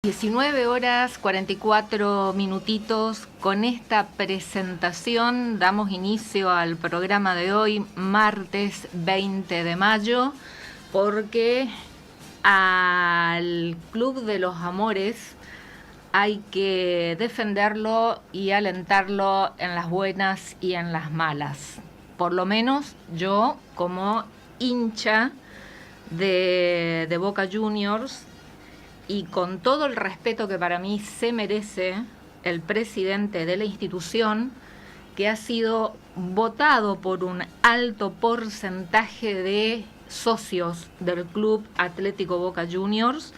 19 horas 44 minutitos. Con esta presentación damos inicio al programa de hoy, martes 20 de mayo, porque al Club de los Amores hay que defenderlo y alentarlo en las buenas y en las malas. Por lo menos yo, como hincha de Boca Juniors, y con todo el respeto que para mí se merece el presidente de la institución, que ha sido votado por un alto porcentaje de socios del Club Atlético Boca Juniors,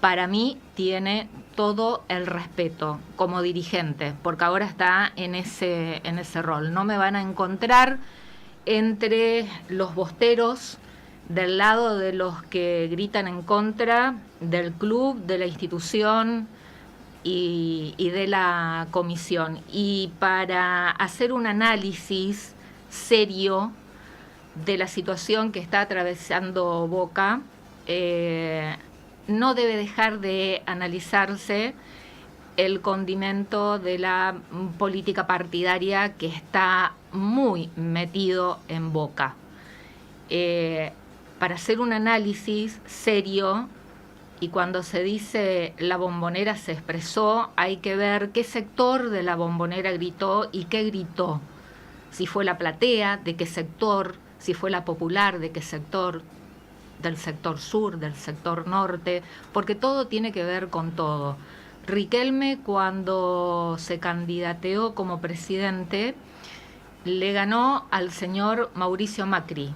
para mí tiene todo el respeto como dirigente, porque ahora está en ese rol. No me van a encontrar entre los bosteros del lado de los que gritan en contra del club, de la institución y de la comisión. Y para hacer un análisis serio de la situación que está atravesando Boca, no debe dejar de analizarse el condimento de la política partidaria que está muy metido en Boca. Para hacer un análisis serio, y cuando se dice la Bombonera se expresó, hay que ver qué sector de la Bombonera gritó y qué gritó. Si fue la platea, de qué sector, si fue la popular, de qué sector, del sector sur, del sector norte, porque todo tiene que ver con todo. Riquelme, cuando se candidateó como presidente, le ganó al señor Mauricio Macri,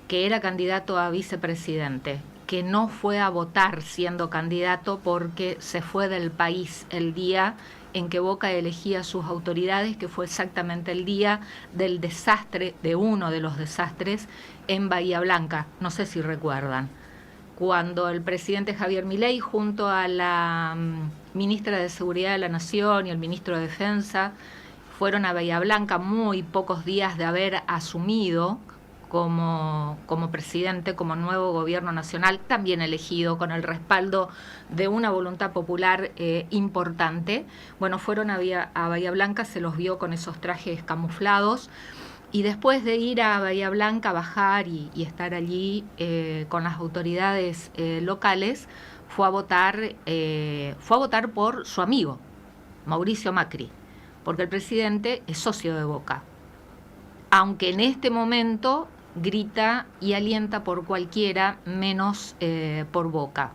que era candidato a vicepresidente, que no fue a votar siendo candidato porque se fue del país el día en que Boca elegía sus autoridades, que fue exactamente el día del desastre, de uno de los desastres en Bahía Blanca, no sé si recuerdan, cuando el presidente Javier Milei junto a la ministra de Seguridad de la Nación y el ministro de Defensa fueron a Bahía Blanca muy pocos días de haber asumido como presidente, como nuevo gobierno nacional, también elegido con el respaldo de una voluntad popular importante. Bueno, fueron a Bahía Blanca, se los vio con esos trajes camuflados, y después de ir a Bahía Blanca, bajar y estar allí con las autoridades locales, fue a votar por su amigo, Mauricio Macri, porque el presidente es socio de Boca, aunque en este momento grita y alienta por cualquiera menos por Boca,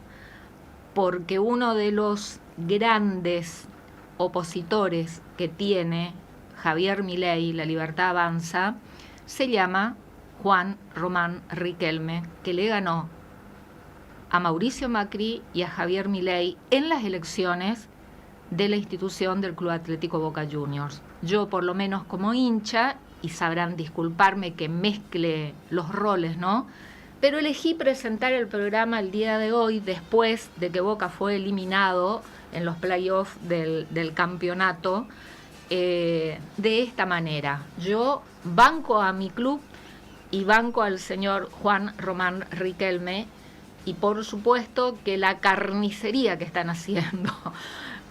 porque uno de los grandes opositores que tiene Javier Milei, La Libertad Avanza, se llama Juan Román Riquelme, que le ganó a Mauricio Macri y a Javier Milei en las elecciones de la institución del Club Atlético Boca Juniors. Yo, por lo menos como hincha, y sabrán disculparme que mezcle los roles, ¿no? Pero elegí presentar el programa el día de hoy, después de que Boca fue eliminado en los playoffs del campeonato, de esta manera. Yo banco a mi club y banco al señor Juan Román Riquelme, y por supuesto que la carnicería que están haciendo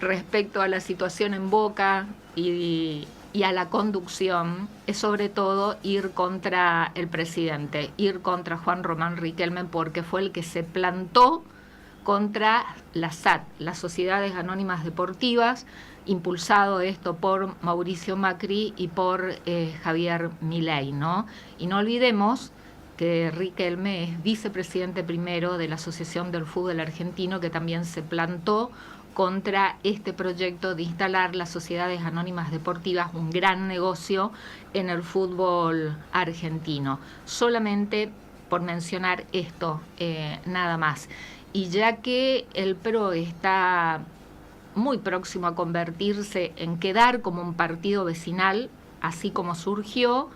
respecto a la situación en Boca y a la conducción es sobre todo ir contra el presidente, ir contra Juan Román Riquelme, porque fue el que se plantó contra la SAD, las Sociedades Anónimas Deportivas, impulsado esto por Mauricio Macri y por Javier Milei, ¿no? Y no olvidemos que Riquelme es vicepresidente primero de la Asociación del Fútbol Argentino, que también se plantó contra este proyecto de instalar las sociedades anónimas deportivas, un gran negocio en el fútbol argentino. Solamente por mencionar esto, nada más. Y ya que el PRO está muy próximo a convertirse en quedar como un partido vecinal, así como surgió,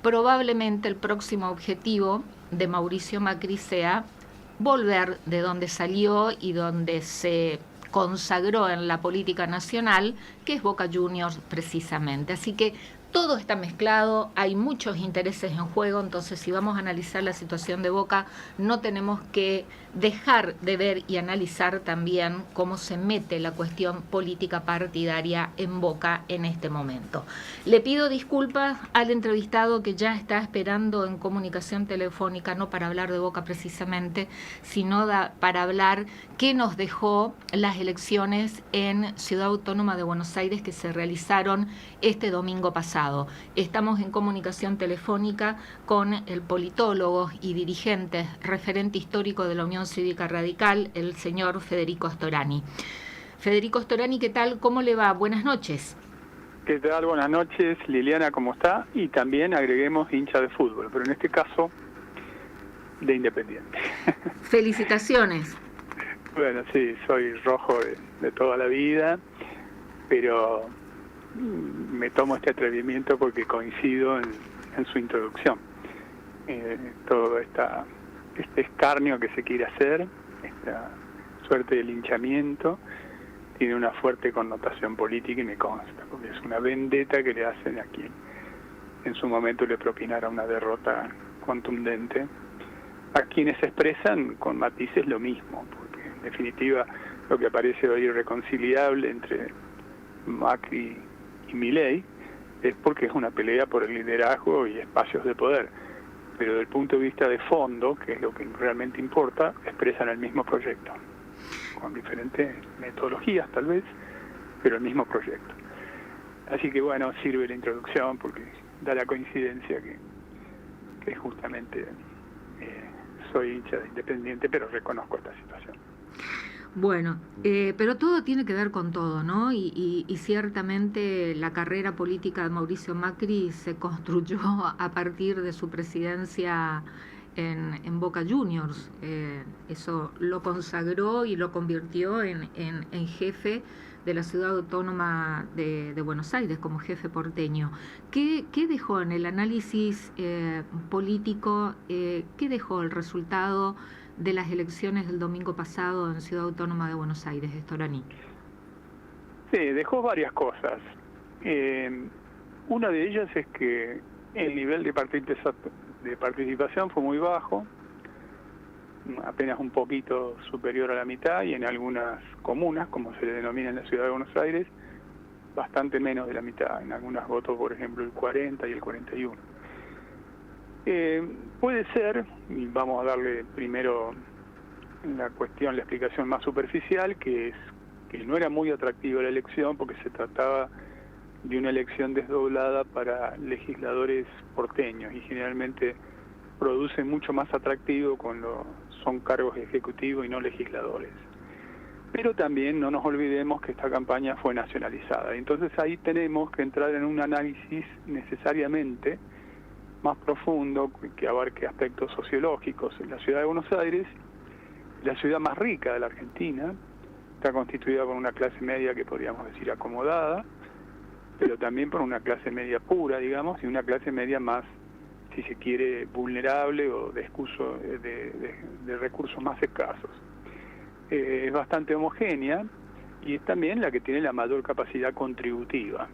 probablemente el próximo objetivo de Mauricio Macri sea volver de donde salió y donde se consagró en la política nacional, que es Boca Juniors precisamente. Así que todo está mezclado, hay muchos intereses en juego, entonces si vamos a analizar la situación de Boca, no tenemos que dejar de ver y analizar también cómo se mete la cuestión política partidaria en Boca en este momento. Le pido disculpas al entrevistado que ya está esperando en comunicación telefónica, no para hablar de Boca precisamente, sino para hablar qué nos dejó las elecciones en Ciudad Autónoma de Buenos Aires que se realizaron este domingo pasado. Estamos en comunicación telefónica con el politólogo y dirigente, referente histórico de la Unión Cívica Radical, el señor Federico Storani. Federico Storani, ¿qué tal? ¿Cómo le va? Buenas noches. ¿Qué tal? Buenas noches, Liliana, ¿cómo está? Y también agreguemos hincha de fútbol, pero en este caso de Independiente. Felicitaciones. Bueno, sí, soy rojo de toda la vida, pero me tomo este atrevimiento porque coincido en su introducción. Todo este escarnio que se quiere hacer, esta suerte de linchamiento, tiene una fuerte connotación política y me consta, porque es una vendetta que le hacen a quien en su momento le propinara una derrota contundente, a quienes expresan con matices lo mismo, porque en definitiva lo que parece hoy irreconciliable entre Macri y Milei es porque es una pelea por el liderazgo y espacios de poder, pero desde el punto de vista de fondo, que es lo que realmente importa, expresan el mismo proyecto, con diferentes metodologías tal vez, pero el mismo proyecto. Así que bueno, sirve la introducción porque da la coincidencia que justamente soy hincha de Independiente, pero reconozco esta situación. Bueno, pero todo tiene que ver con todo, ¿no? Y ciertamente la carrera política de Mauricio Macri se construyó a partir de su presidencia en Boca Juniors. Eso lo consagró y lo convirtió en jefe de la Ciudad Autónoma de Buenos Aires, como jefe porteño. ¿Qué dejó en el análisis político, qué dejó el resultado de las elecciones del domingo pasado en Ciudad Autónoma de Buenos Aires, Storani? Sí, dejó varias cosas. Una de ellas es que el nivel de participación fue muy bajo, apenas un poquito superior a la mitad, y en algunas comunas, como se le denomina en la Ciudad de Buenos Aires, bastante menos de la mitad. En algunas votó, por ejemplo, el 40 y el 41. Puede ser, y vamos a darle primero la explicación más superficial, que es que no era muy atractiva la elección porque se trataba de una elección desdoblada para legisladores porteños y generalmente produce mucho más atractivo cuando son cargos ejecutivos y no legisladores. Pero también no nos olvidemos que esta campaña fue nacionalizada. Entonces ahí tenemos que entrar en un análisis necesariamente más profundo que abarque aspectos sociológicos. La ciudad de Buenos Aires, la ciudad más rica de la Argentina, está constituida por una clase media que podríamos decir acomodada, pero también por una clase media pura, digamos, y una clase media más, si se quiere, vulnerable o de recursos más escasos. Es bastante homogénea y es también la que tiene la mayor capacidad contributiva.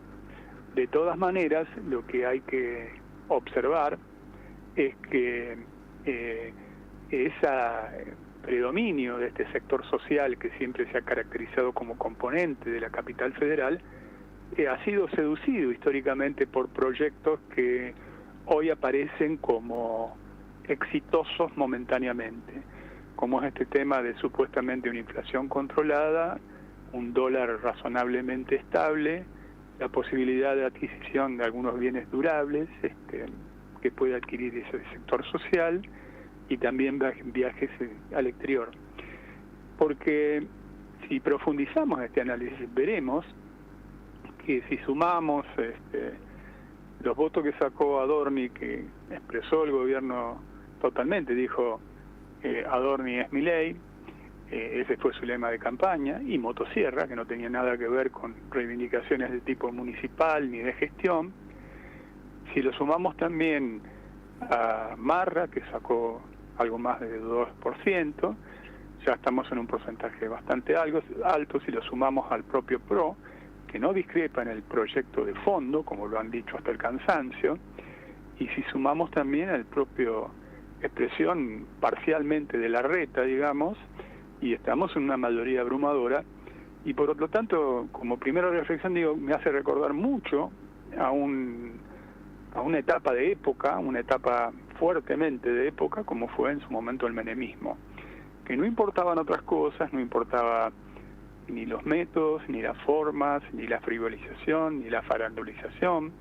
De todas maneras, lo que hay que observar es que ese predominio de este sector social que siempre se ha caracterizado como componente de la capital federal ha sido seducido históricamente por proyectos que hoy aparecen como exitosos momentáneamente, como es este tema de supuestamente una inflación controlada, un dólar razonablemente estable, la posibilidad de adquisición de algunos bienes durables que puede adquirir ese sector social y también viajes al exterior. Porque si profundizamos en este análisis veremos que si sumamos los votos que sacó Adorni, que expresó el gobierno totalmente, dijo Adorni es Milei, ese fue su lema de campaña, y motosierra, que no tenía nada que ver con reivindicaciones de tipo municipal ni de gestión. Si lo sumamos también a Marra, que sacó algo más de 2%, ya estamos en un porcentaje bastante alto. Si lo sumamos al propio PRO, que no discrepan el proyecto de fondo, como lo han dicho hasta el cansancio, y si sumamos también al propio expresión parcialmente de Larreta, digamos, y estamos en una mayoría abrumadora, y por lo tanto, como primera reflexión, digo, me hace recordar mucho a una etapa de época, una etapa fuertemente de época, como fue en su momento el menemismo, que no importaban otras cosas, no importaba ni los métodos, ni las formas, ni la frivolización, ni la farandulización,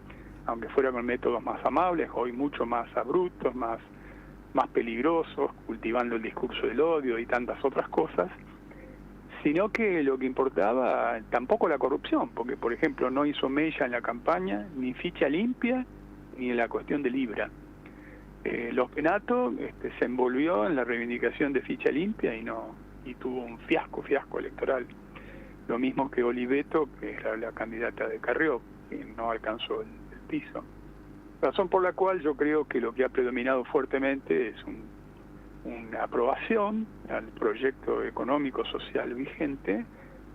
aunque fuera con métodos más amables, hoy mucho más abruptos, más peligrosos, cultivando el discurso del odio y tantas otras cosas, sino que lo que importaba tampoco la corrupción, porque por ejemplo no hizo mella en la campaña, ni ficha limpia, ni en la cuestión de Libra. Los Penato se envolvió en la reivindicación de ficha limpia y tuvo un fiasco electoral. Lo mismo que Oliveto, que era la candidata de Carrió, que no alcanzó el piso. Razón por la cual yo creo que lo que ha predominado fuertemente es una aprobación al proyecto económico social vigente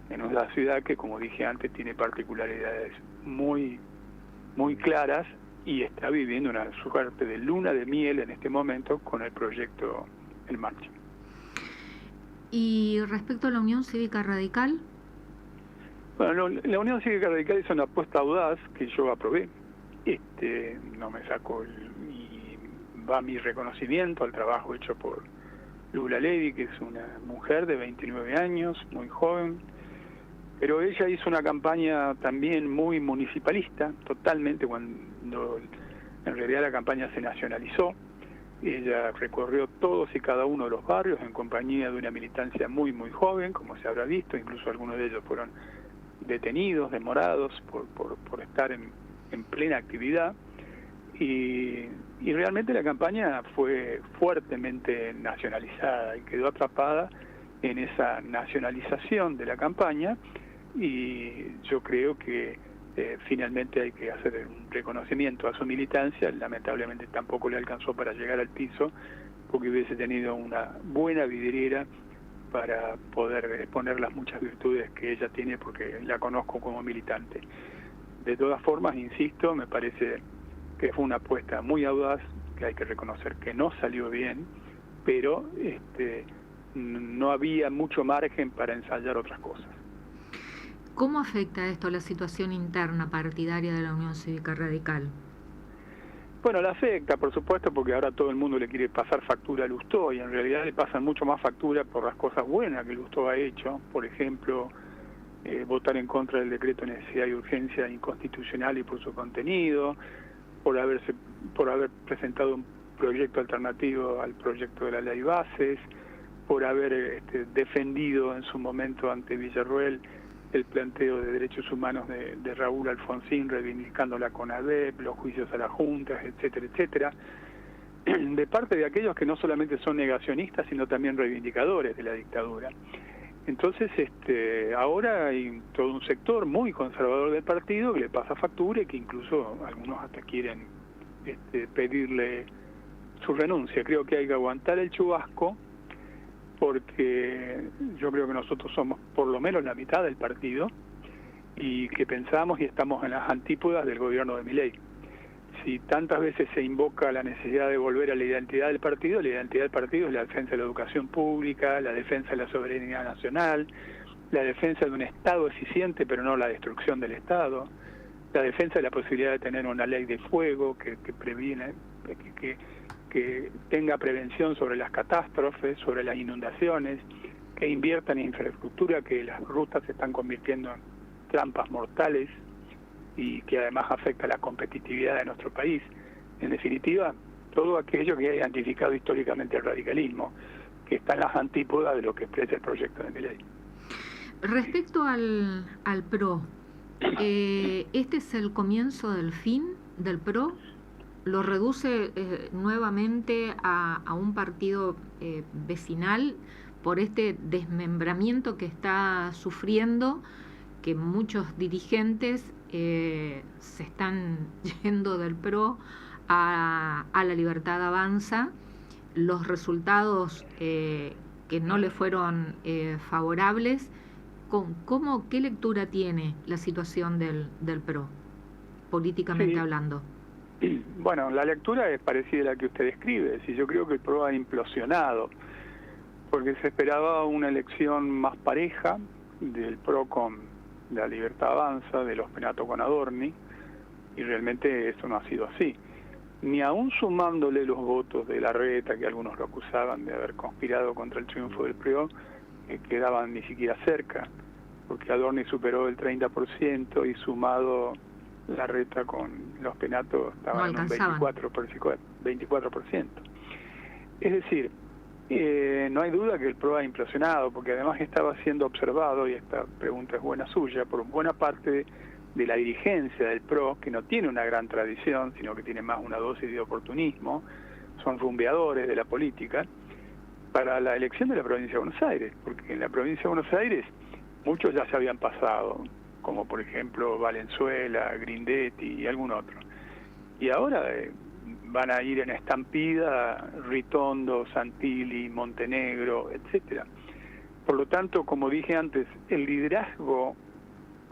en una ciudad que, como dije antes, tiene particularidades muy claras y está viviendo una suerte de luna de miel en este momento con el proyecto en marcha. Y respecto a la Unión Cívica Radical. Bueno, la Unión Cívica Radical es una apuesta audaz que yo aprobé. No me saco y va mi reconocimiento al trabajo hecho por Lula Levy, que es una mujer de 29 años, muy joven, pero ella hizo una campaña también muy municipalista, totalmente, cuando en realidad la campaña se nacionalizó. Ella recorrió todos y cada uno de los barrios en compañía de una militancia muy joven, como se habrá visto, incluso algunos de ellos fueron detenidos, demorados por estar en plena actividad, y realmente la campaña fue fuertemente nacionalizada y quedó atrapada en esa nacionalización de la campaña, y yo creo que finalmente hay que hacer un reconocimiento a su militancia. Lamentablemente tampoco le alcanzó para llegar al piso, porque hubiese tenido una buena vidriera para poder exponer las muchas virtudes que ella tiene, porque la conozco como militante. De todas formas, insisto, me parece que fue una apuesta muy audaz, que hay que reconocer que no salió bien, pero no había mucho margen para ensayar otras cosas. ¿Cómo afecta esto a la situación interna partidaria de la Unión Cívica Radical? Bueno, la afecta, por supuesto, porque ahora todo el mundo le quiere pasar factura a Lustó, y en realidad le pasan mucho más factura por las cosas buenas que Lustó ha hecho. Por ejemplo, votar en contra del decreto de necesidad y urgencia inconstitucional y por su contenido, por haber presentado un proyecto alternativo al proyecto de la ley Bases, por haber defendido en su momento ante Villarroel el planteo de derechos humanos de Raúl Alfonsín, reivindicando la CONADEP, los juicios a las juntas, etcétera, etcétera, de parte de aquellos que no solamente son negacionistas, sino también reivindicadores de la dictadura. Entonces, ahora hay todo un sector muy conservador del partido que le pasa factura, y que incluso algunos hasta quieren pedirle su renuncia. Creo que hay que aguantar el chubasco, porque yo creo que nosotros somos por lo menos la mitad del partido, y que pensamos y estamos en las antípodas del gobierno de Milei. Si tantas veces se invoca la necesidad de volver a la identidad del partido, la identidad del partido es la defensa de la educación pública, la defensa de la soberanía nacional, la defensa de un Estado eficiente pero no la destrucción del Estado, la defensa de la posibilidad de tener una ley de fuego que previene, que tenga prevención sobre las catástrofes, sobre las inundaciones, que invierta en infraestructura, que las rutas se están convirtiendo en trampas mortales y que además afecta la competitividad de nuestro país. En definitiva, todo aquello que ha identificado históricamente el radicalismo, que está en las antípodas de lo que expresa el proyecto de Milei. Respecto al PRO, ¿este es el comienzo del fin del PRO? ¿Lo reduce nuevamente a un partido vecinal por este desmembramiento que está sufriendo, que muchos dirigentes se están yendo del PRO a La Libertad Avanza? Los resultados que no le fueron favorables ¿Qué lectura tiene la situación del PRO, políticamente Sí, hablando? bueno, la lectura es parecida a la que usted describe. Si yo creo que el PRO ha implosionado, porque se esperaba una elección más pareja del PRO con la Libertad Avanza, de los Penato con Adorni, y realmente eso no ha sido así. Ni aún sumándole los votos de Larreta, que algunos lo acusaban de haber conspirado contra el triunfo del PRO, quedaban ni siquiera cerca, porque Adorni superó el 30% y sumado Larreta con los Penatos estaban en un 24%. Es decir, no hay duda que el PRO ha implosionado, porque además estaba siendo observado, y esta pregunta es buena suya, por buena parte de la dirigencia del PRO, que no tiene una gran tradición, sino que tiene más una dosis de oportunismo, son rumbeadores de la política, para la elección de la provincia de Buenos Aires, porque en la provincia de Buenos Aires muchos ya se habían pasado, como por ejemplo Valenzuela, Grindetti y algún otro. Y ahora van a ir en estampida Ritondo, Santilli, Montenegro, etcétera. Por lo tanto, como dije antes, el liderazgo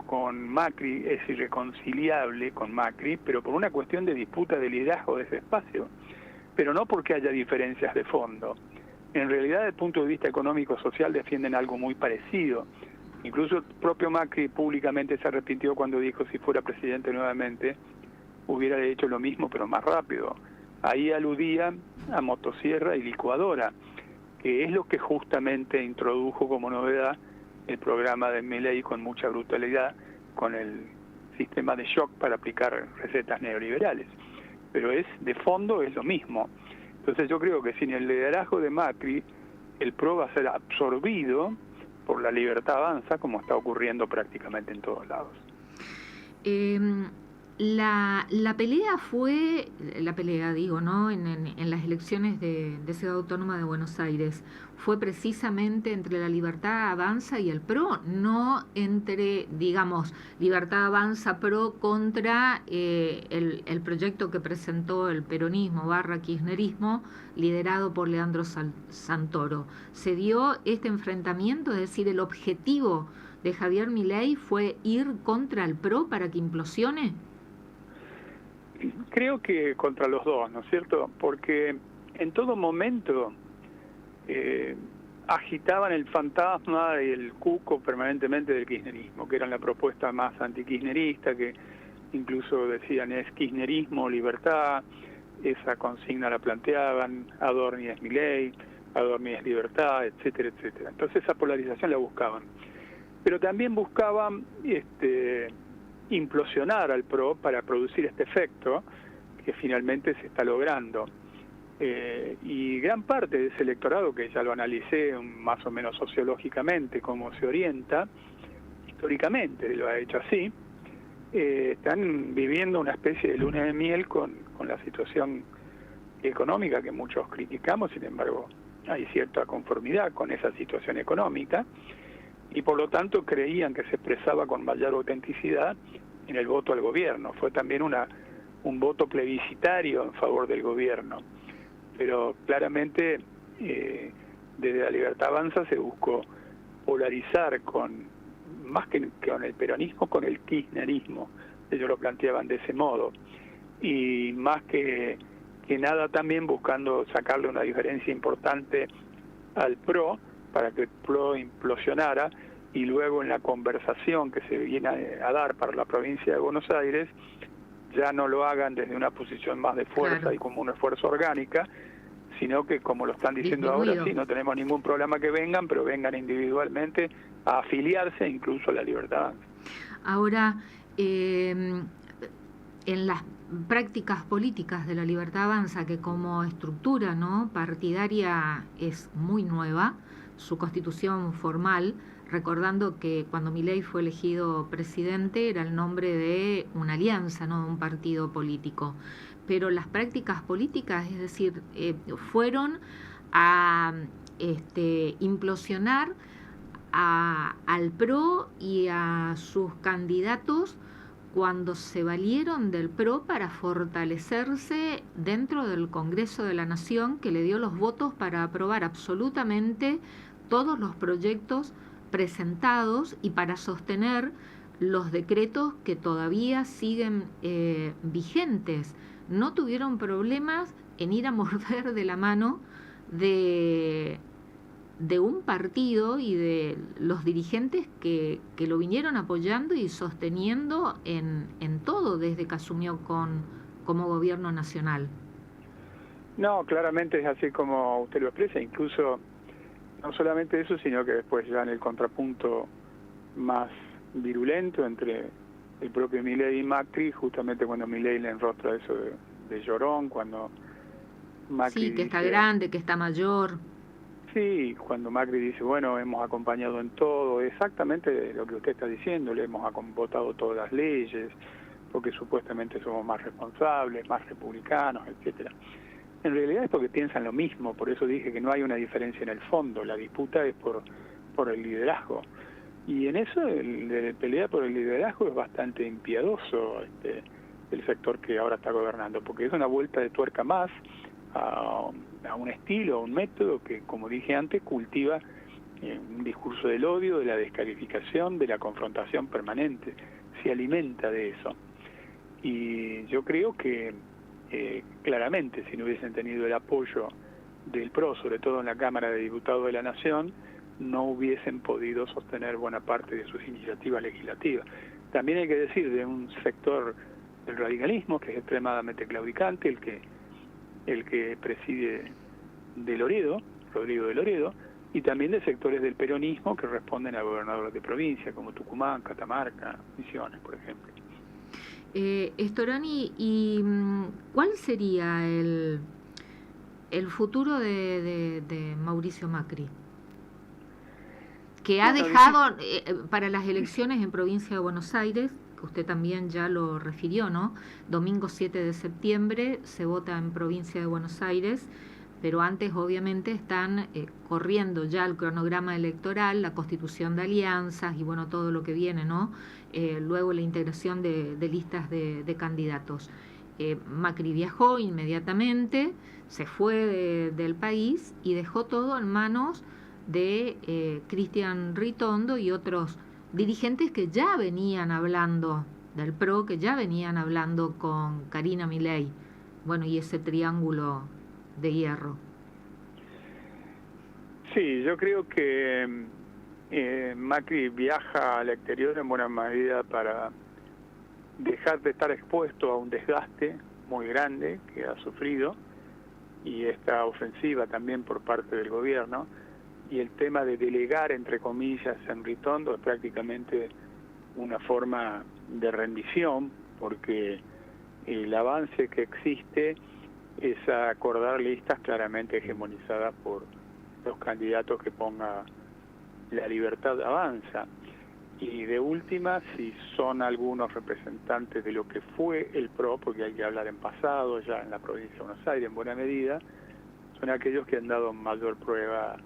con Macri es irreconciliable con Macri, pero por una cuestión de disputa de liderazgo de ese espacio, pero no porque haya diferencias de fondo. En realidad, desde el punto de vista económico-social, defienden algo muy parecido. Incluso el propio Macri públicamente se arrepintió cuando dijo, si fuera presidente nuevamente, hubiera hecho lo mismo, pero más rápido. Ahí aludía a motosierra y licuadora, que es lo que justamente introdujo como novedad el programa de Milei con mucha brutalidad, con el sistema de shock para aplicar recetas neoliberales. Pero de fondo es lo mismo. Entonces yo creo que sin el liderazgo de Macri, el PRO va a ser absorbido por la Libertad Avanza, como está ocurriendo prácticamente en todos lados. La pelea digo, ¿no? En las elecciones de Ciudad Autónoma de Buenos Aires fue precisamente entre la Libertad Avanza y el PRO, no entre, digamos, Libertad Avanza PRO contra el proyecto que presentó el peronismo / kirchnerismo liderado por Leandro Santoro. ¿Se dio este enfrentamiento? Es decir, el objetivo de Javier Milei fue ir contra el PRO para que implosione. Creo que contra los dos, ¿no es cierto? Porque en todo momento agitaban el fantasma y el cuco permanentemente del kirchnerismo, que era la propuesta más antikirchnerista, que incluso decían es kirchnerismo, libertad, esa consigna la planteaban, Adorni es Milei, Adorni es libertad, etcétera, etcétera. Entonces esa polarización la buscaban. Pero también buscaban implosionar al PRO para producir este efecto que finalmente se está logrando. Y gran parte de ese electorado, que ya lo analicé más o menos sociológicamente, cómo se orienta, históricamente lo ha hecho así, están viviendo una especie de luna de miel con la situación económica que muchos criticamos, sin embargo hay cierta conformidad con esa situación económica, y por lo tanto creían que se expresaba con mayor autenticidad en el voto al gobierno. Fue también un voto plebiscitario en favor del gobierno, pero claramente desde la Libertad Avanza se buscó polarizar más que con el peronismo, con el kirchnerismo. Ellos lo planteaban de ese modo, y más que nada también buscando sacarle una diferencia importante al PRO, para que el PRO implosionara, y luego en la conversación que se viene a dar para la provincia de Buenos Aires, ya no lo hagan desde una posición más de fuerza, claro, y como un esfuerzo orgánica, sino que, como lo están diciendo ahora, sí, no tenemos ningún problema que vengan, pero vengan individualmente a afiliarse incluso a la Libertad. Ahora, en las prácticas políticas de la Libertad Avanza, que como estructura, ¿no?, partidaria es muy nueva, su constitución formal, recordando que cuando Milei fue elegido presidente era el nombre de una alianza, no de un partido político, pero las prácticas políticas, es decir, fueron a implosionar al PRO y a sus candidatos cuando se valieron del PRO para fortalecerse dentro del Congreso de la Nación, que le dio los votos para aprobar absolutamente todos los proyectos presentados y para sostener los decretos que todavía siguen vigentes. No tuvieron problemas en ir a morder de la mano de un partido y de los dirigentes que lo vinieron apoyando y sosteniendo en todo desde que asumió como gobierno nacional. No, claramente es así como usted lo expresa, incluso no solamente eso, sino que después ya en el contrapunto más virulento entre el propio Milei y Macri, justamente cuando Milei le enrostra eso de llorón, cuando Macri sí, que está grande, que está mayor. Sí, cuando Macri dice, bueno, hemos acompañado en todo, exactamente lo que usted está diciendo, le hemos votado todas las leyes, porque supuestamente somos más responsables, más republicanos, etcétera. En realidad es porque piensan lo mismo, por eso dije que no hay una diferencia en el fondo, la disputa es por el liderazgo. Y en eso, la pelea por el liderazgo es bastante impiedoso el sector que ahora está gobernando, porque es una vuelta de tuerca más a un estilo, a un método que, como dije antes, cultiva un discurso del odio, de la descalificación, de la confrontación permanente, se alimenta de eso. Y yo creo que claramente, si no hubiesen tenido el apoyo del PRO, sobre todo en la Cámara de Diputados de la Nación, no hubiesen podido sostener buena parte de sus iniciativas legislativas. También hay que decir de un sector del radicalismo que es extremadamente claudicante, el que preside de Loredo, Rodrigo de Loredo, y también de sectores del peronismo que responden a gobernadores de provincia, como Tucumán, Catamarca, Misiones, por ejemplo. Storani, ¿y cuál sería el futuro de Mauricio Macri? Que ha dejado para las elecciones en provincia de Buenos Aires, que usted también ya lo refirió, ¿no? Domingo 7 de septiembre se vota en provincia de Buenos Aires, pero antes obviamente están corriendo ya el cronograma electoral, la constitución de alianzas y bueno, todo lo que viene, ¿no? Luego la integración de listas de candidatos. Macri viajó inmediatamente, se fue del país y dejó todo en manos de Cristian Ritondo y otros dirigentes que ya venían hablando del PRO, que ya venían hablando con Karina Milei, bueno, y ese triángulo de hierro. Sí, yo creo que Macri viaja al exterior en buena medida para dejar de estar expuesto a un desgaste muy grande que ha sufrido y esta ofensiva también por parte del gobierno, y el tema de delegar, entre comillas, en Ritondo es prácticamente una forma de rendición, porque el avance que existe es acordar listas claramente hegemonizadas por los candidatos que ponga La Libertad Avanza. Y de última, si son algunos representantes de lo que fue el PRO, porque hay que hablar en pasado, ya en la provincia de Buenos Aires, en buena medida, son aquellos que han dado mayor prueba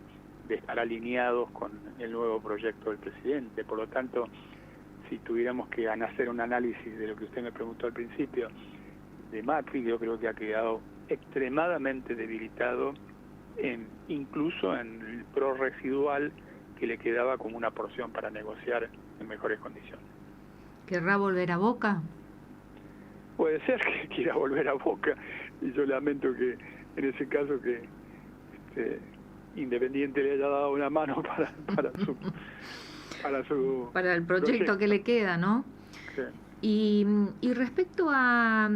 de estar alineados con el nuevo proyecto del presidente. Por lo tanto, si tuviéramos que hacer un análisis de lo que usted me preguntó al principio, de Macri, yo creo que ha quedado extremadamente debilitado, incluso en el PRO residual, que le quedaba como una porción para negociar en mejores condiciones. ¿Querrá volver a Boca? Puede ser que quiera volver a Boca, y yo lamento que en ese caso que Independiente le haya dado una mano para el proyecto que le queda, ¿no? Sí. Y respecto a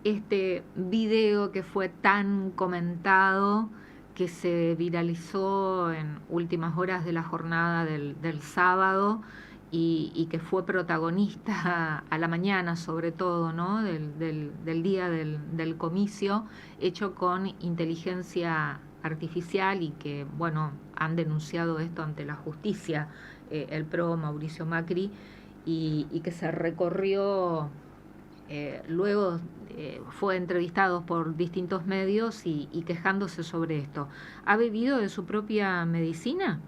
este video que fue tan comentado, que se viralizó en últimas horas de la jornada del sábado y que fue protagonista a la mañana sobre todo, ¿no? del día del comicio, hecho con inteligencia artificial y que, bueno, han denunciado esto ante la justicia, el PRO, Mauricio Macri, y que se recorrió, luego fue entrevistado por distintos medios y quejándose sobre esto. ¿Ha bebido de su propia medicina?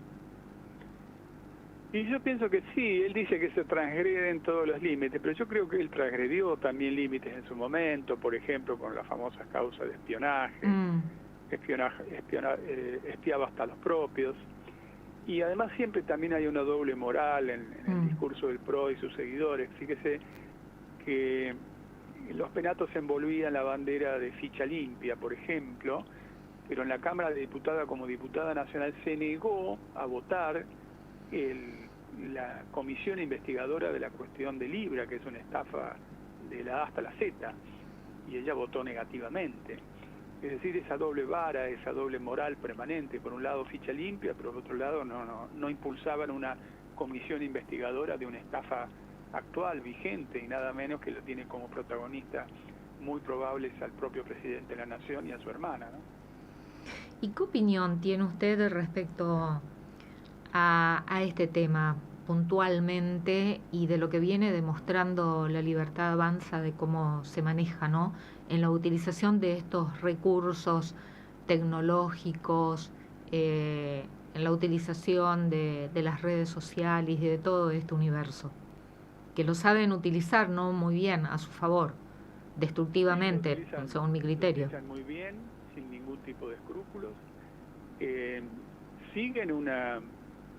Y yo pienso que sí, él dice que se transgreden todos los límites, pero yo creo que él transgredió también límites en su momento, por ejemplo, con las famosas causas de espionaje, espiaba hasta los propios, Y además siempre también hay una doble moral en el discurso del PRO y sus seguidores. Fíjese que los penatos envolvían la bandera de ficha limpia, por ejemplo, pero en la Cámara de Diputados, como diputada nacional, se negó a votar la comisión investigadora de la cuestión de Libra, que es una estafa de la A hasta la Z, y ella votó negativamente. Es decir, esa doble vara, esa doble moral permanente, por un lado ficha limpia, pero por otro lado no impulsaban una comisión investigadora de una estafa actual, vigente, y nada menos que lo tiene como protagonista muy probables al propio presidente de la Nación y a su hermana, ¿no? ¿Y qué opinión tiene usted respecto a este tema puntualmente y de lo que viene demostrando la Libertad Avanza, de cómo se maneja, ¿no?, en la utilización de estos recursos tecnológicos, en la utilización de las redes sociales y de todo este universo, que lo saben utilizar, ¿no?, muy bien a su favor, destructivamente, según mi criterio? Lo utilizan muy bien, sin ningún tipo de escrúpulos. Siguen una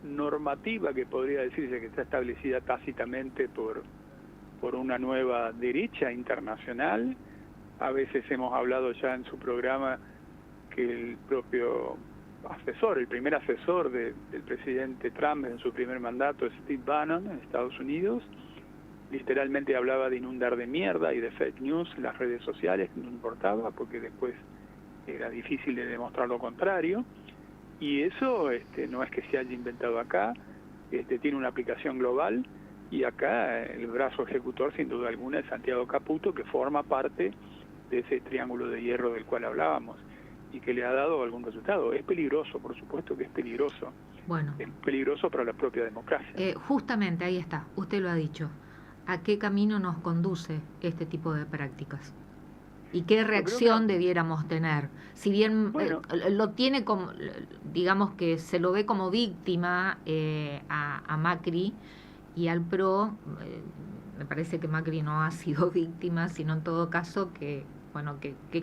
normativa que podría decirse que está establecida tácitamente por una nueva derecha internacional. A veces hemos hablado ya en su programa que el propio asesor, el primer asesor del presidente Trump en su primer mandato, Steve Bannon, en Estados Unidos, literalmente hablaba de inundar de mierda y de fake news en las redes sociales, no importaba, porque después era difícil de demostrar lo contrario. Y eso no es que se haya inventado acá, tiene una aplicación global, y acá el brazo ejecutor sin duda alguna es Santiago Caputo, que forma parte de ese triángulo de hierro del cual hablábamos y que le ha dado algún resultado. Es peligroso, por supuesto que es peligroso. Bueno, es peligroso para la propia democracia. Justamente ahí está, usted lo ha dicho. ¿A qué camino nos conduce este tipo de prácticas? ¿Y qué reacción debiéramos tener? Si bien lo tiene como, digamos que se lo ve como víctima a Macri y al PRO, me parece que Macri no ha sido víctima, sino en todo caso que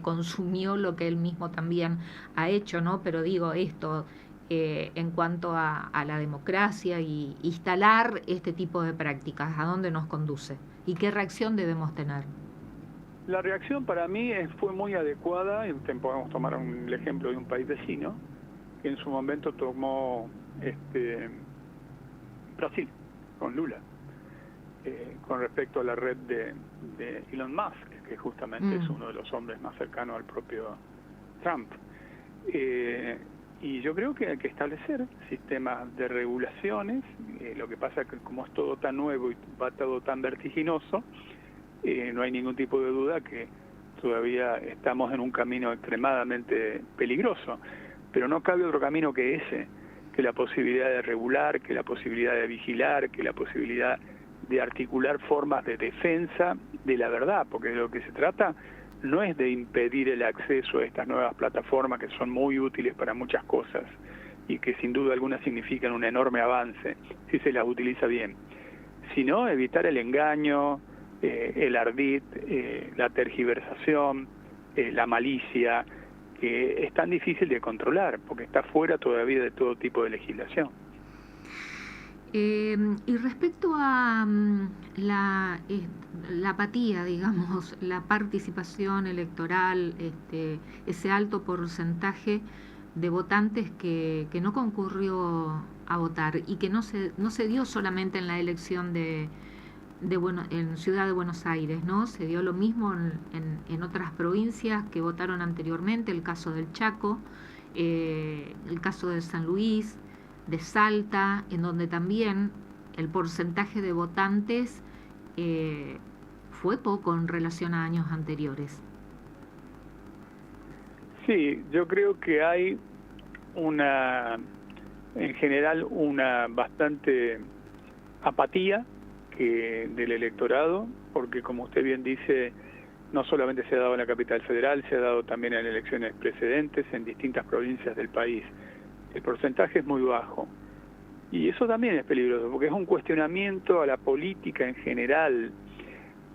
consumió lo que él mismo también ha hecho, ¿no? Pero digo esto, en cuanto a la democracia y instalar este tipo de prácticas, ¿a dónde nos conduce? ¿Y qué reacción debemos tener? La reacción para mí fue muy adecuada, y podemos tomar el ejemplo de un país vecino, que en su momento tomó Brasil, con Lula, con respecto a la red de Elon Musk, que justamente es uno de los hombres más cercanos al propio Trump. Y yo creo que hay que establecer sistemas de regulaciones. Lo que pasa es que como es todo tan nuevo y va todo tan vertiginoso, no hay ningún tipo de duda que todavía estamos en un camino extremadamente peligroso, pero no cabe otro camino que ese, que la posibilidad de regular, que la posibilidad de vigilar, que la posibilidad de articular formas de defensa de la verdad, porque de lo que se trata no es de impedir el acceso a estas nuevas plataformas que son muy útiles para muchas cosas y que sin duda alguna significan un enorme avance si se las utiliza bien, sino evitar el engaño, el ardid, la tergiversación, la malicia, que es tan difícil de controlar porque está fuera todavía de todo tipo de legislación. Y respecto a la apatía, digamos, la participación electoral, ese alto porcentaje de votantes que no concurrió a votar y que no se dio solamente en la elección en Ciudad de Buenos Aires, ¿no? Se dio lo mismo en otras provincias que votaron anteriormente, el caso del Chaco, el caso de San Luis, de Salta, en donde también el porcentaje de votantes fue poco en relación a años anteriores. Sí, yo creo que hay en general una bastante apatía del electorado, porque como usted bien dice, no solamente se ha dado en la capital federal, se ha dado también en elecciones precedentes en distintas provincias del país. El porcentaje es muy bajo. Y eso también es peligroso, porque es un cuestionamiento a la política en general.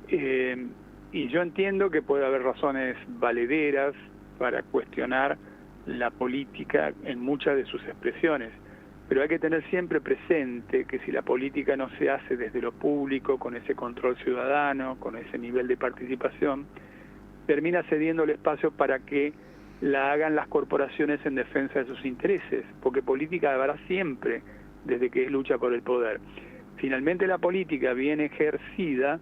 Y yo entiendo que puede haber razones valederas para cuestionar la política en muchas de sus expresiones. pero hay que tener siempre presente que si la política no se hace desde lo público, con ese control ciudadano, con ese nivel de participación, termina cediendo el espacio para que la hagan las corporaciones en defensa de sus intereses, porque política habrá siempre desde que es lucha por el poder. Finalmente la política bien ejercida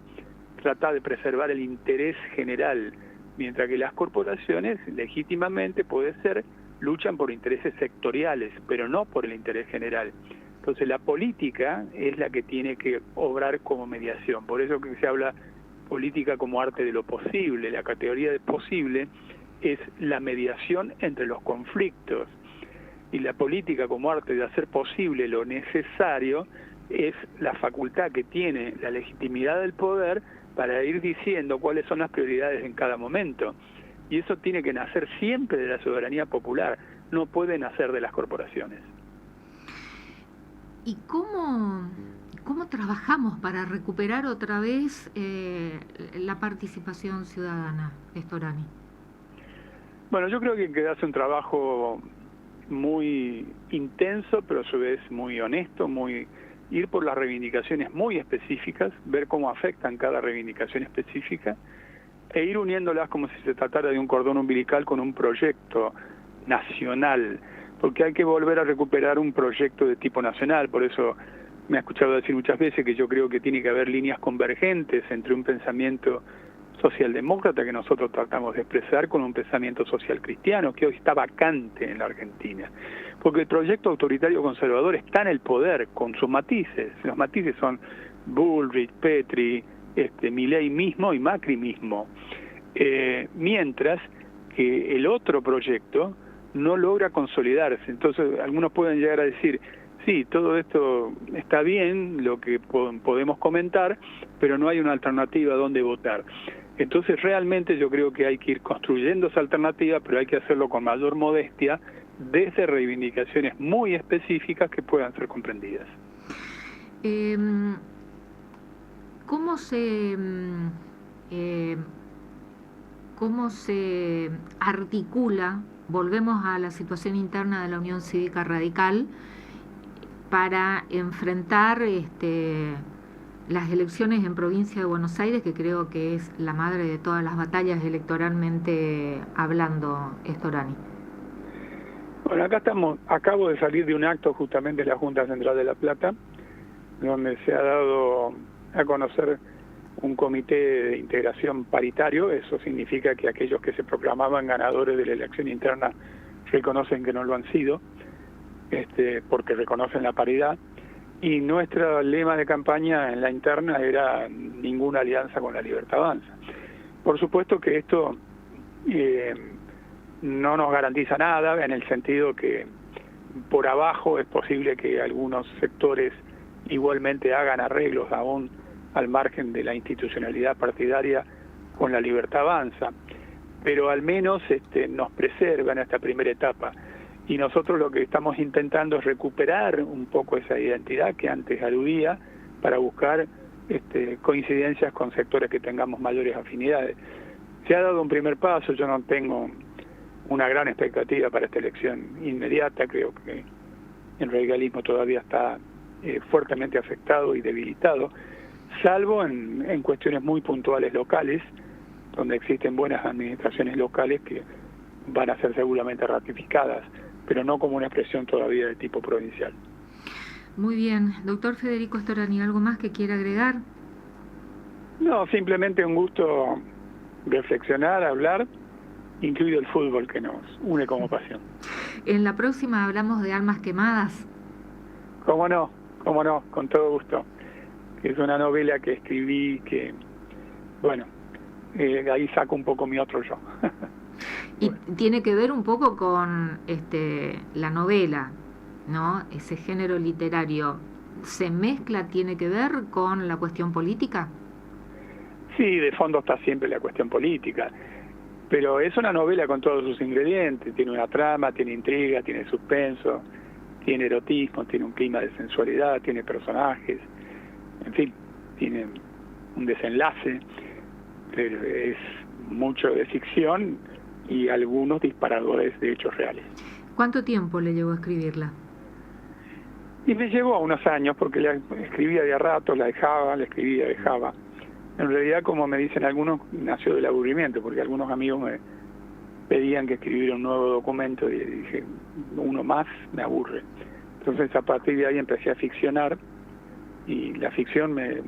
trata de preservar el interés general, mientras que las corporaciones legítimamente, puede ser, luchan por intereses sectoriales, pero no por el interés general. Entonces la política es la que tiene que obrar como mediación, por eso que se habla política como arte de lo posible. La categoría de posible es la mediación entre los conflictos, y la política como arte de hacer posible lo necesario es la facultad que tiene la legitimidad del poder para ir diciendo cuáles son las prioridades en cada momento, y eso tiene que nacer siempre de la soberanía popular, no puede nacer de las corporaciones. ¿Y cómo trabajamos para recuperar otra vez la participación ciudadana, Storani? Bueno, yo creo que hay que hacer un trabajo muy intenso, pero a su vez muy honesto, ir por las reivindicaciones muy específicas, ver cómo afectan cada reivindicación específica, e ir uniéndolas como si se tratara de un cordón umbilical con un proyecto nacional, porque hay que volver a recuperar un proyecto de tipo nacional. Por eso me ha escuchado decir muchas veces que yo creo que tiene que haber líneas convergentes entre un pensamiento socialdemócrata que nosotros tratamos de expresar con un pensamiento social cristiano que hoy está vacante en la Argentina, porque el proyecto autoritario conservador está en el poder con sus matices. Los matices son Bullrich, Petri, Milei mismo y Macri mismo, mientras que el otro proyecto no logra consolidarse. Entonces algunos pueden llegar a decir, sí, todo esto está bien, lo que podemos comentar, pero no hay una alternativa donde votar. Entonces realmente yo creo que hay que ir construyendo esa alternativa, pero hay que hacerlo con mayor modestia, desde reivindicaciones muy específicas que puedan ser comprendidas. ¿Cómo se articula, volvemos a la situación interna de la Unión Cívica Radical, para enfrentar las elecciones en provincia de Buenos Aires, que creo que es la madre de todas las batallas electoralmente hablando, Storani? Bueno, acabo de salir de un acto justamente de la Junta Central de La Plata, donde se ha dado a conocer un comité de integración paritario. Eso significa que aquellos que se proclamaban ganadores de la elección interna reconocen que no lo han sido, porque reconocen la paridad, y nuestro lema de campaña en la interna era ninguna alianza con La Libertad Avanza. Por supuesto que esto no nos garantiza nada, en el sentido que por abajo es posible que algunos sectores igualmente hagan arreglos aún al margen de la institucionalidad partidaria con La Libertad Avanza, pero al menos nos preserva en esta primera etapa. Y nosotros lo que estamos intentando es recuperar un poco esa identidad que antes aludía, para buscar coincidencias con sectores que tengamos mayores afinidades. Se ha dado un primer paso, yo no tengo una gran expectativa para esta elección inmediata, creo que el radicalismo todavía está fuertemente afectado y debilitado, salvo en cuestiones muy puntuales locales, donde existen buenas administraciones locales que van a ser seguramente ratificadas, pero no como una expresión todavía de tipo provincial. Muy bien. Doctor Federico Storani, ¿algo más que quiera agregar? No, simplemente un gusto reflexionar, hablar, incluido el fútbol que nos une como pasión. En la próxima hablamos de armas quemadas. Cómo no, con todo gusto. Es una novela que escribí que, bueno, ahí saco un poco mi otro yo. Y tiene que ver un poco con la novela, ¿no? Ese género literario. ¿Se mezcla, tiene que ver con la cuestión política? Sí, de fondo está siempre la cuestión política, pero es una novela con todos sus ingredientes. Tiene una trama, tiene intriga, tiene suspenso, tiene erotismo, tiene un clima de sensualidad, tiene personajes, en fin, tiene un desenlace, pero es mucho de ficción y algunos disparadores de hechos reales. ¿Cuánto tiempo le llevó a escribirla? Y me llevó unos años, porque la escribía de a ratos, la dejaba, la escribía, dejaba. En realidad, como me dicen algunos, nació del aburrimiento, porque algunos amigos me pedían que escribiera un nuevo documento y dije, uno más me aburre. Entonces, a partir de ahí empecé a ficcionar, y la ficción me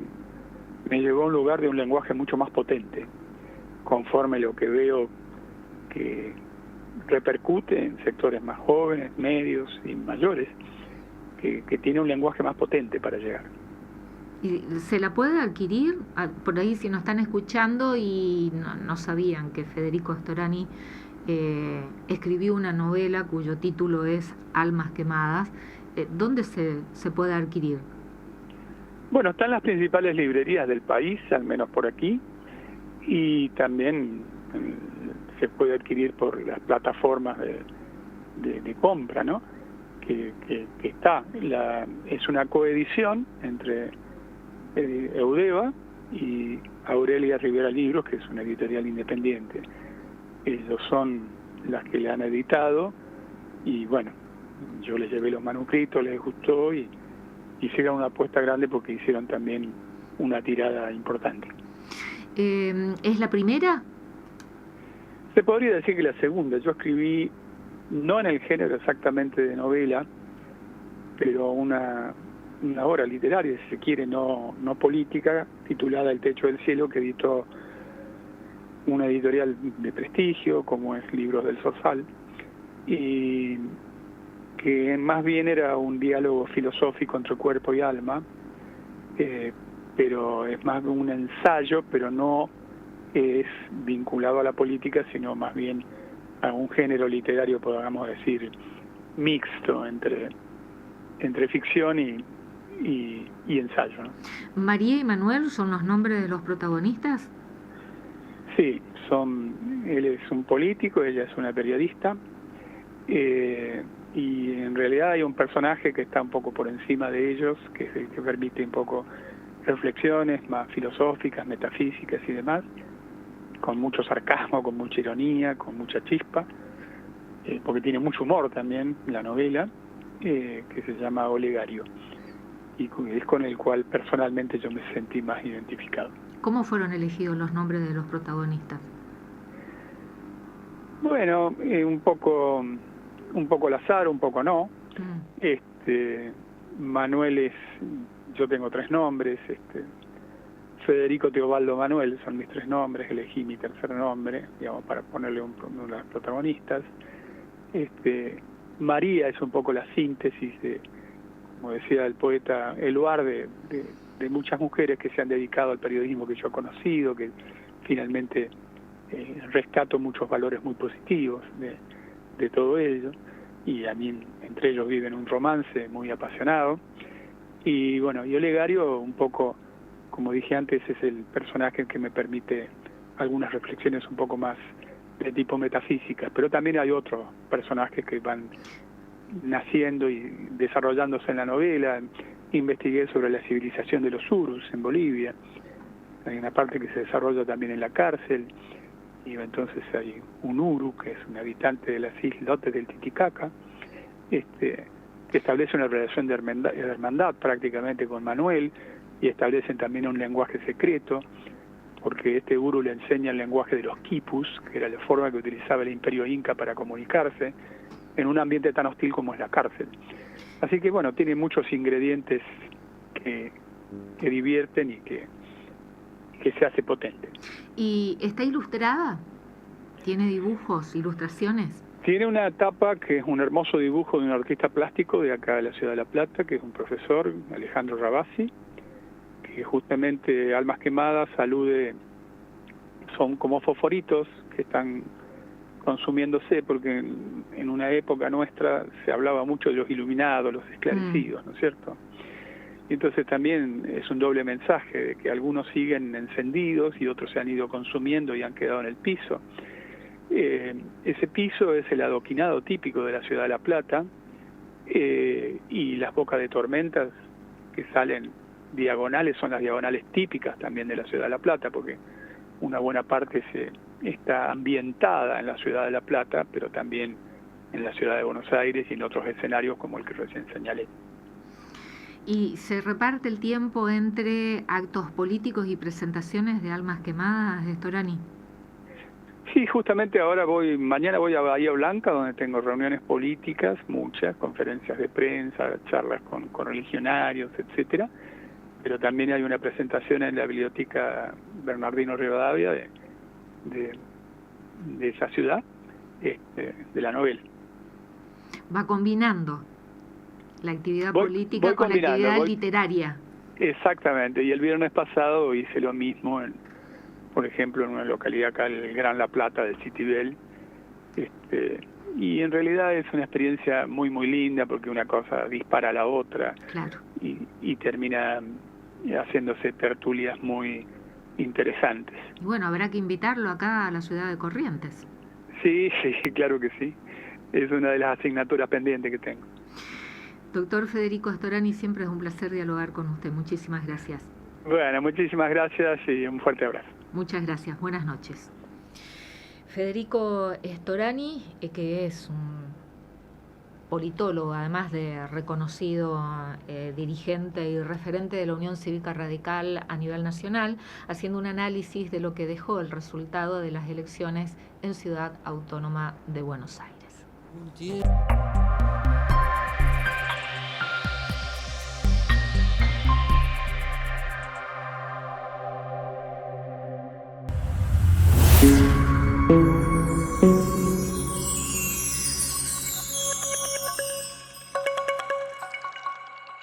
llevó a un lugar de un lenguaje mucho más potente, conforme lo que veo que repercute en sectores más jóvenes, medios y mayores, que tiene un lenguaje más potente para llegar. ¿Y se la puede adquirir? Por ahí, si nos están escuchando y no sabían que Federico Storani escribió una novela cuyo título es Almas quemadas, ¿dónde se puede adquirir? Bueno, están las principales librerías del país, al menos por aquí, y también se puede adquirir por las plataformas de compra, ¿no? Que está. Es una coedición entre Eudeva y Aurelia Rivera Libros, que es una editorial independiente. Ellos son las que le han editado, y bueno, yo les llevé los manuscritos, les gustó y hicieron una apuesta grande porque hicieron también una tirada importante. ¿Es la primera? Se podría decir que la segunda. Yo escribí, no en el género exactamente de novela, pero una obra literaria, si se quiere, no política, titulada El techo del cielo, que editó una editorial de prestigio, como es Libros del Sorsal, y que más bien era un diálogo filosófico entre cuerpo y alma, pero es más un ensayo, pero no es vinculado a la política, sino más bien a un género literario, podríamos decir, mixto entre ficción y ensayo, ¿no? ¿María y Manuel son los nombres de los protagonistas? Sí, él es un político, ella es una periodista, y en realidad hay un personaje que está un poco por encima de ellos, que es el que permite un poco reflexiones más filosóficas, metafísicas y demás, con mucho sarcasmo, con mucha ironía, con mucha chispa, porque tiene mucho humor también la novela, que se llama Olegario, y es con el cual personalmente yo me sentí más identificado. ¿Cómo fueron elegidos los nombres de los protagonistas? Bueno, un poco al azar, un poco no. Manuel yo tengo 3 nombres, Federico Teobaldo Manuel son mis 3 nombres, elegí mi tercer nombre, digamos, para ponerle uno de los protagonistas. María es un poco la síntesis como decía el poeta Eluard, de muchas mujeres que se han dedicado al periodismo que yo he conocido, que finalmente rescato muchos valores muy positivos de todo ello, y a mí entre ellos viven un romance muy apasionado. Y bueno, y Olegario, un poco, como dije antes, es el personaje que me permite algunas reflexiones un poco más de tipo metafísica, pero también hay otros personajes que van naciendo y desarrollándose en la novela. Investigué sobre la civilización de los Urus en Bolivia, hay una parte que se desarrolla también en la cárcel, y entonces hay un Uru, que es un habitante de las islotes del Titicaca, que establece una relación de hermandad prácticamente con Manuel, y establecen también un lenguaje secreto, porque este Uru le enseña el lenguaje de los quipus, que era la forma que utilizaba el imperio inca para comunicarse, en un ambiente tan hostil como es la cárcel. Así que bueno, tiene muchos ingredientes que divierten y que se hace potente. ¿Y está ilustrada? ¿Tiene dibujos, ilustraciones? Tiene una tapa que es un hermoso dibujo de un artista plástico de acá de la ciudad de La Plata, que es un profesor, Alejandro Rabasi, que justamente Almas Quemadas son como fosforitos que están consumiéndose, porque en una época nuestra se hablaba mucho de los iluminados, los esclarecidos, ¿no es cierto? Y entonces también es un doble mensaje, de que algunos siguen encendidos y otros se han ido consumiendo y han quedado en el piso. Ese piso es el adoquinado típico de la ciudad de La Plata, y las bocas de tormentas que salen diagonales son las diagonales típicas también de la ciudad de La Plata, porque una buena parte está ambientada en la ciudad de La Plata, pero también en la ciudad de Buenos Aires y en otros escenarios como el que recién señalé. ¿Y se reparte el tiempo entre actos políticos y presentaciones de Almas Quemadas, Storani? Sí, justamente mañana voy a Bahía Blanca, donde tengo reuniones políticas, muchas, conferencias de prensa, charlas con religionarios, etcétera. Pero también hay una presentación en la biblioteca Bernardino Rivadavia de esa ciudad, de la novela. Va combinando la actividad política con la actividad literaria. Exactamente, y el viernes pasado hice lo mismo, por ejemplo, en una localidad acá, el Gran La Plata de Citibel, y en realidad es una experiencia muy muy linda porque una cosa dispara a la otra. Claro. y termina haciéndose tertulias muy interesantes. Bueno, habrá que invitarlo acá a la ciudad de Corrientes. Sí, claro que sí. Es una de las asignaturas pendientes que tengo. Doctor Federico Storani, siempre es un placer dialogar con usted. Muchísimas gracias. Bueno, muchísimas gracias y un fuerte abrazo. Muchas gracias. Buenas noches. Federico Storani, que es un politólogo, además de reconocido dirigente y referente de la Unión Cívica Radical a nivel nacional, haciendo un análisis de lo que dejó el resultado de las elecciones en Ciudad Autónoma de Buenos Aires.